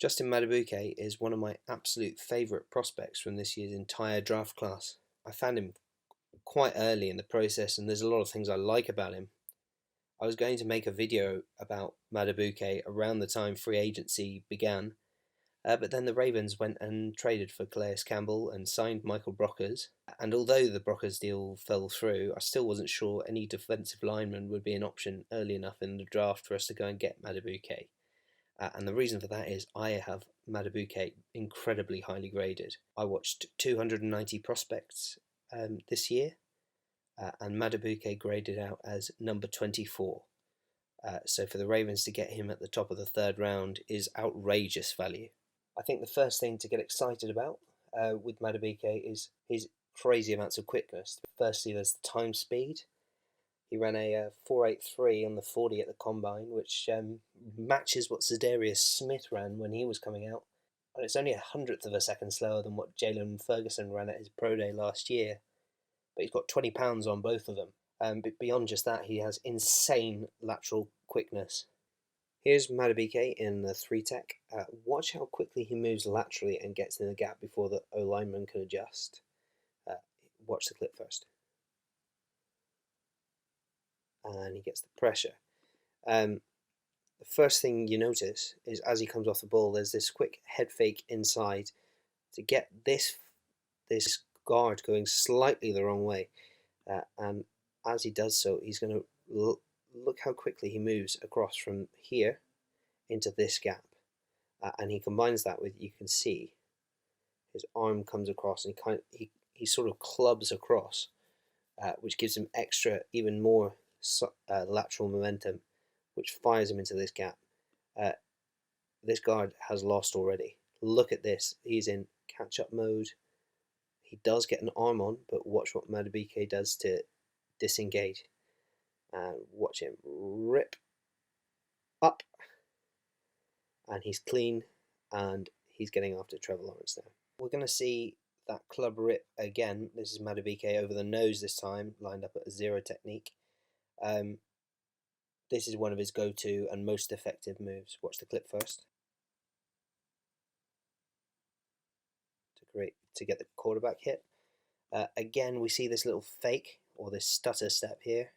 Justin Madubuike is one of my absolute favourite prospects from this year's entire draft class. I found him quite early in the process, and there's a lot of things I like about him. I was going to make a video about Madubuike around the time free agency began, but then the Ravens went and traded for Calais Campbell and signed Michael Brockers. And although the Brockers deal fell through, I still wasn't sure any defensive lineman would be an option early enough in the draft for us to go and get Madubuike. And the reason for that is I have Madubuike incredibly highly graded. I watched 290 prospects this year, and Madubuike graded out as number 24. So for the Ravens to get him at the top of the third round is outrageous value. I think the first thing to get excited about with Madubuike is his crazy amounts of quickness. Firstly, there's the time speed. He ran a 4.83 on the 40 at the combine, which matches what Za'Darius Smith ran when he was coming out. And it's only a hundredth of a second slower than what Jalen Ferguson ran at his pro day last year. But he's got 20 pounds on both of them. But beyond just that, he has insane lateral quickness. Here's Madubuike in the 3-tech. Watch how quickly he moves laterally and gets in the gap before the O-lineman can adjust. Watch the clip first. And he gets the pressure. The first thing you notice is as he comes off the ball, there's this quick head fake inside to get this guard going slightly the wrong way. And as he does so, he's going to look how quickly he moves across from here into this gap. And he combines that with, you can see, his arm comes across and he sort of clubs across, which gives him extra, even more lateral momentum, which fires him into this gap. This guard has lost already. Look at this. He's in catch-up mode. He does get an arm on, but watch what Madubuike does to disengage. Watch him rip up. And he's clean, and he's getting after Trevor Lawrence now. We're going to see that club rip again. This is Madubuike over the nose this time, lined up at a 0 technique. This is one of his go-to and most effective moves. Watch the clip first. To get the quarterback hit. Again, we see this little fake or this stutter step here,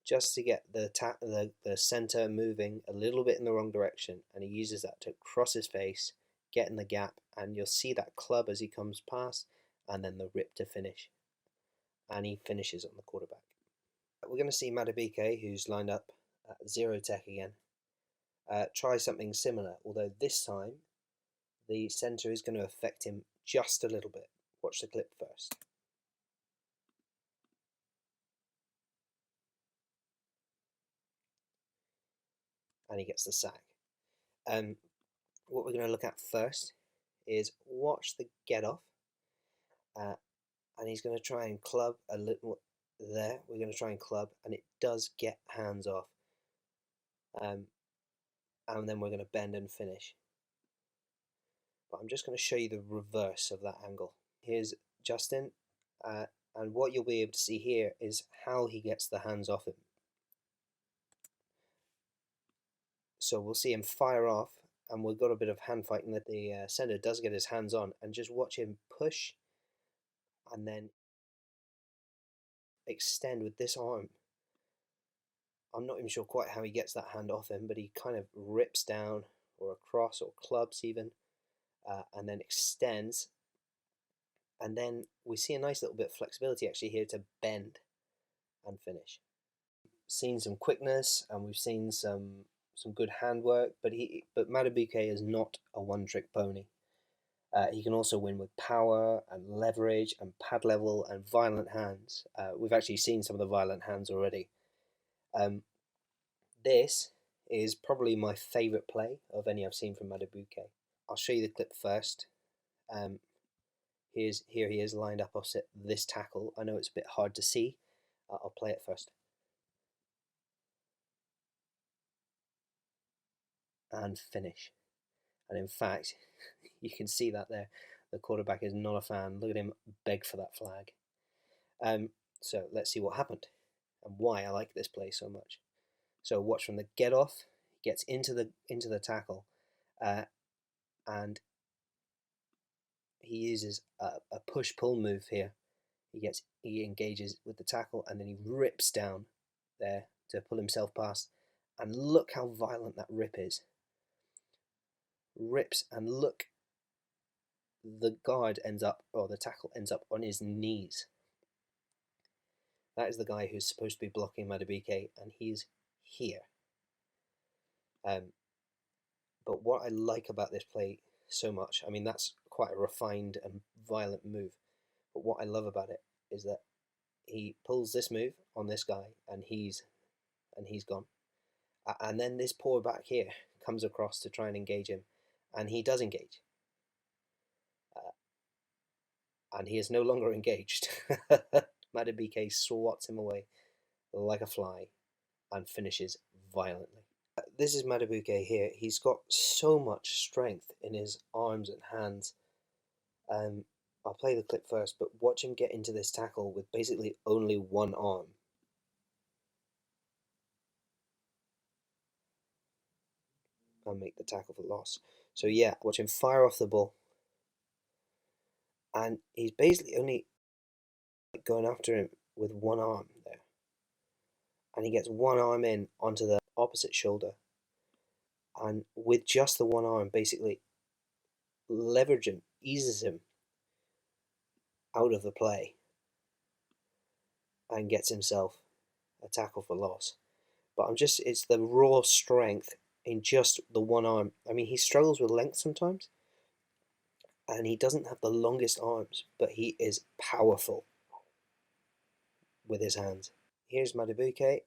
just to get the center moving a little bit in the wrong direction, and he uses that to cross his face, get in the gap, and you'll see that club as he comes past, and then the rip to finish, and he finishes on the quarterback. We're going to see Madubuike, who's lined up at 0 tech again, try something similar, although this time the center is going to affect him just a little bit. Watch the clip first. And he gets the sack. What we're going to look at first is watch the get off, and he's going to try and club a little there. We're going to try and club, and it does get hands off, and then we're going to bend and finish. But I'm just going to show you the reverse of that angle. Here's Justin, and what you'll be able to see here is how he gets the hands off him. So we'll see him fire off, and we've got a bit of hand fighting that the center does get his hands on, and just watch him push and then extend with this arm. I'm not even sure quite how he gets that hand off him, but he kind of rips down or across or clubs even, and then extends. And then we see a nice little bit of flexibility actually here to bend and finish. Seen some quickness, and we've seen some good handwork, but Madubuike is not a one-trick pony. He can also win with power and leverage and pad level and violent hands. We've actually seen some of the violent hands already. This is probably my favourite play of any I've seen from Madubuike. I'll show you the clip first. Here he is lined up opposite this tackle. I know it's a bit hard to see. I'll play it first. And finish. And in fact, you can see that there. The quarterback is not a fan. Look at him beg for that flag. So let's see what happened and why I like this play so much. So watch from the get off. He gets into the tackle, and he uses a push-pull move here. He engages with the tackle, and then he rips down there to pull himself past. And look how violent that rip is. Rips, and look, the tackle ends up on his knees. That is the guy who's supposed to be blocking Madubuike, and he's here. But what I like about this play so much, I mean, that's quite a refined and violent move. But what I love about it is that he pulls this move on this guy, and he's gone. And then this poor back here comes across to try and engage him, and he does engage. And he is no longer engaged. Madubuike swats him away like a fly and finishes violently. This is Madubuike here. He's got so much strength in his arms and hands. I'll play the clip first, but watch him get into this tackle with basically only one arm. And make the tackle for loss. So yeah, watch him fire off the ball. And he's basically only going after him with one arm there. And he gets one arm in onto the opposite shoulder. And with just the one arm, basically leverage him, eases him out of the play, and gets himself a tackle for loss. But it's the raw strength in just the one arm. I mean, he struggles with length sometimes, and he doesn't have the longest arms, but he is powerful with his hands. Here's Madubuike,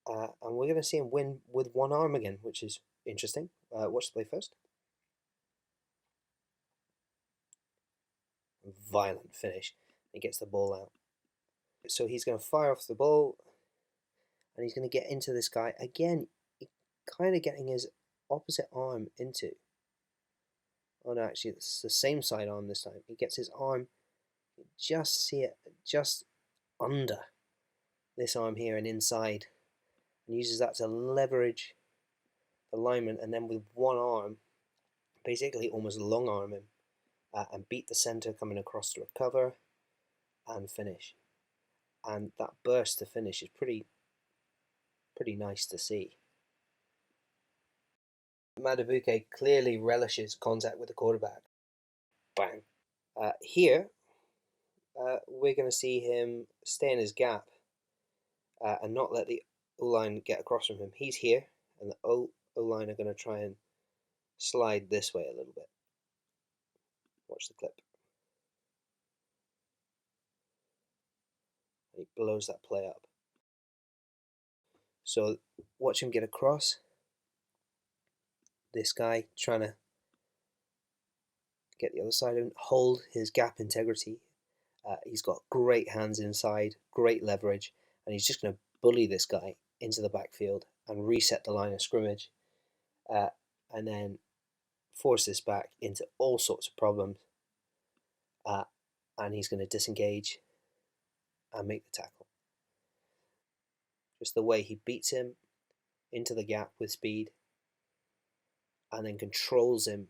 and we're going to see him win with one arm again, which is interesting. Watch the play first. Violent finish. He gets the ball out. So he's going to fire off the ball, and he's going to get into this guy again, kind of getting his opposite arm into. Oh no, actually it's the same side arm this time. He gets his arm, just see it, just under this arm here and inside, and uses that to leverage the lineman, and then with one arm, basically almost long arm him, and beat the center coming across to recover and finish. And that burst to finish is pretty nice to see. Madubuike clearly relishes contact with the quarterback. Bang. Here, we're going to see him stay in his gap and not let the O-line get across from him. He's here, and the O-line are going to try and slide this way a little bit. Watch the clip. He blows that play up. So watch him get across. This guy trying to get the other side of him, hold his gap integrity. He's got great hands inside, great leverage, and he's just going to bully this guy into the backfield and reset the line of scrimmage, and then force this back into all sorts of problems. And he's going to disengage and make the tackle. Just the way he beats him into the gap with speed and then controls him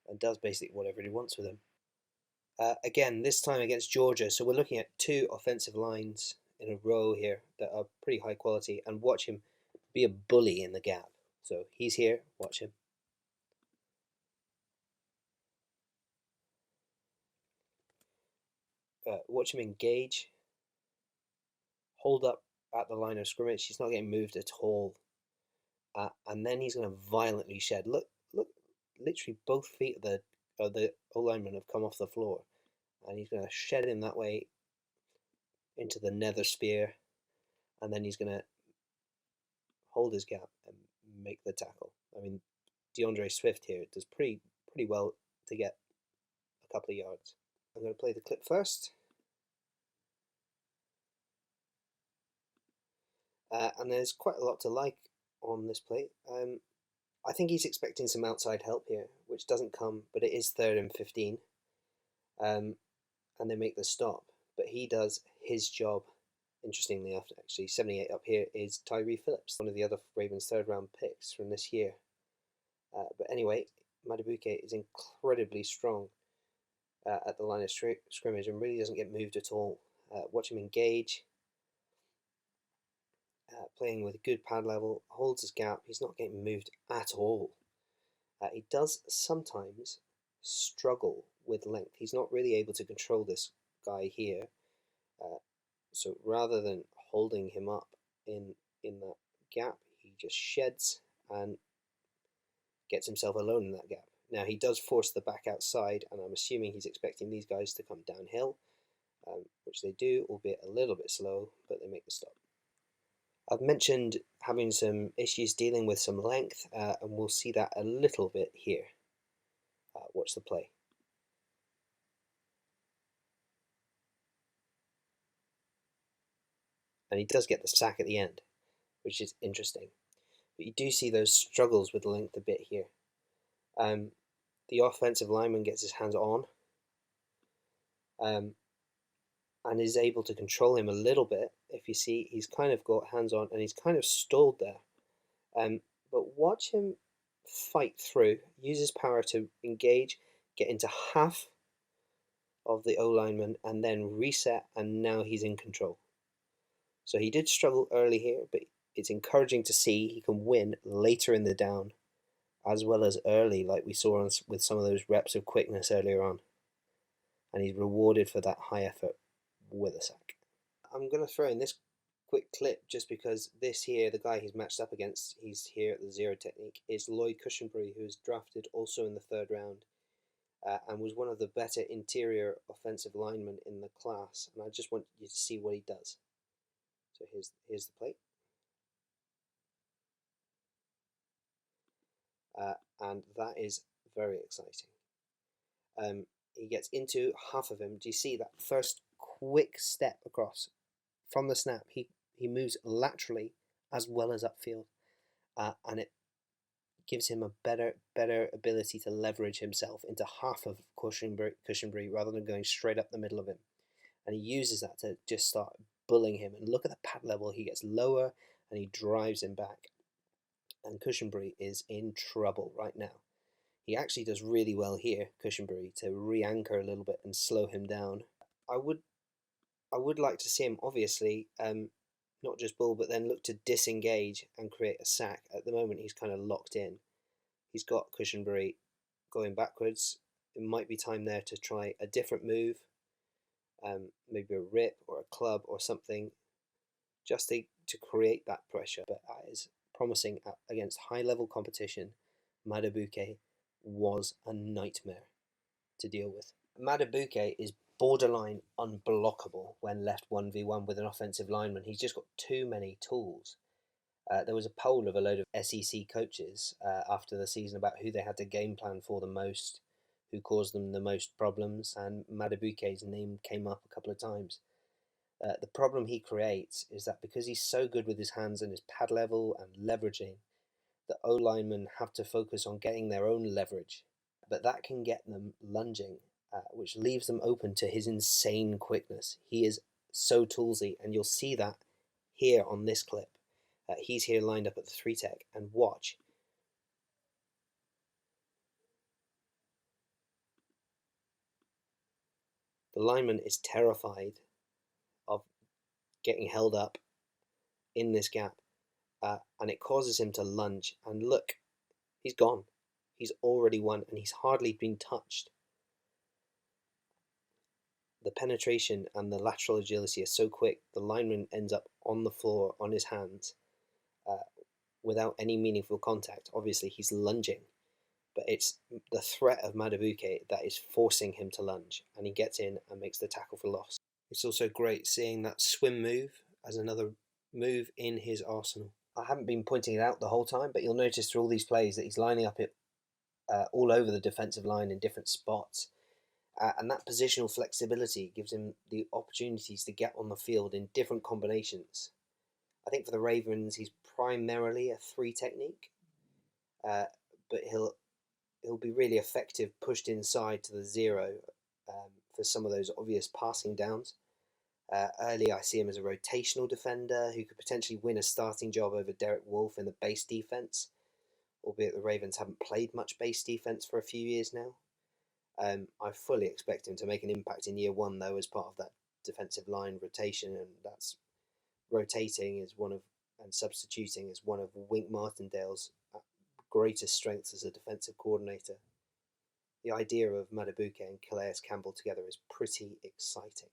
and does basically whatever he wants with him. Again, this time against Georgia, so we're looking at two offensive lines in a row here that are pretty high quality, and watch him be a bully in the gap. So he's here, watch him. Watch him engage, hold up at the line of scrimmage. He's not getting moved at all, and then he's going to violently shed. Look! Literally both feet of the O-lineman have come off the floor, and he's going to shed him that way into the nether spear, and then he's going to hold his gap and make the tackle. I mean, DeAndre Swift here does pretty well to get a couple of yards. I'm going to play the clip first. And there's quite a lot to like on this play. I think he's expecting some outside help here, which doesn't come, but it is 3rd and 15. And they make the stop. But he does his job, interestingly enough, actually. 78 up here is Tyree Phillips, one of the other Ravens 3rd round picks from this year. But anyway, Madubuike is incredibly strong at the line of scrimmage and really doesn't get moved at all. Watch him engage, playing with a good pad level, holds his gap, he's not getting moved at all. He does sometimes struggle with length. He's not really able to control this guy here. So rather than holding him up in that gap, he just sheds and gets himself alone in that gap. Now he does force the back outside, and I'm assuming he's expecting these guys to come downhill, which they do, albeit a little bit slow, but they make the stop. I've mentioned having some issues dealing with some length, and we'll see that a little bit here. Watch the play. And he does get the sack at the end, which is interesting. But you do see those struggles with length a bit here. The offensive lineman gets his hands on and is able to control him a little bit. If you see, he's kind of got hands on and he's kind of stalled there. But watch him fight through, use his power to engage, get into half of the O-lineman and then reset, and now he's in control. So he did struggle early here, but it's encouraging to see he can win later in the down as well as early, like we saw with some of those reps of quickness earlier on. And he's rewarded for that high effort with a sack. I'm going to throw in this quick clip just because this here, the guy he's matched up against, he's here at the zero technique, is Lloyd Cushenberry, who was drafted also in the 3rd round and was one of the better interior offensive linemen in the class. And I just want you to see what he does. So here's the play. And that is very exciting. He gets into half of him. Do you see that first quick step across from the snap? He moves laterally as well as upfield, and it gives him a better ability to leverage himself into half of Cushenberry rather than going straight up the middle of him. And he uses that to just start bullying him. And look at the pad level. He gets lower and he drives him back. And Cushenberry is in trouble right now. He actually does really well here, Cushenberry, to re-anchor a little bit and slow him down. I would like to see him, obviously, not just bull, but then look to disengage and create a sack. At the moment, he's kind of locked in. He's got Cushenberry going backwards. It might be time there to try a different move, maybe a rip or a club or something, just to create that pressure. But as promising against high-level competition, Madubuike was a nightmare to deal with. Madubuike is borderline unblockable when left 1v1 with an offensive lineman. He's just got too many tools. There was a poll of a load of SEC coaches after the season about who they had to game plan for the most, who caused them the most problems, and Madubuike's name came up a couple of times. The problem he creates is that because he's so good with his hands and his pad level and leveraging, the O-linemen have to focus on getting their own leverage. But that can get them lunging, which leaves them open to his insane quickness. He is so toolsy, and you'll see that here on this clip. He's here lined up at the 3 tech, and watch. The lineman is terrified of getting held up in this gap, and it causes him to lunge. And look, he's gone. He's already won, and he's hardly been touched. The penetration and the lateral agility are so quick, the lineman ends up on the floor on his hands without any meaningful contact. Obviously, he's lunging, but it's the threat of Madubuike that is forcing him to lunge, and he gets in and makes the tackle for loss. It's also great seeing that swim move as another move in his arsenal. I haven't been pointing it out the whole time, but you'll notice through all these plays that he's lining up it all over the defensive line in different spots. And that positional flexibility gives him the opportunities to get on the field in different combinations. I think for the Ravens, he's primarily a 3 technique, but he'll be really effective pushed inside to the 0 for some of those obvious passing downs. Early, I see him as a rotational defender who could potentially win a starting job over Derek Wolfe in the base defense. albeit the Ravens haven't played much base defense for a few years now. I fully expect him to make an impact in year one, though, as part of that defensive line rotation, and that's rotating is one of and substituting is one of Wink Martindale's greatest strengths as a defensive coordinator. The idea of Madubuike and Calais Campbell together is pretty exciting.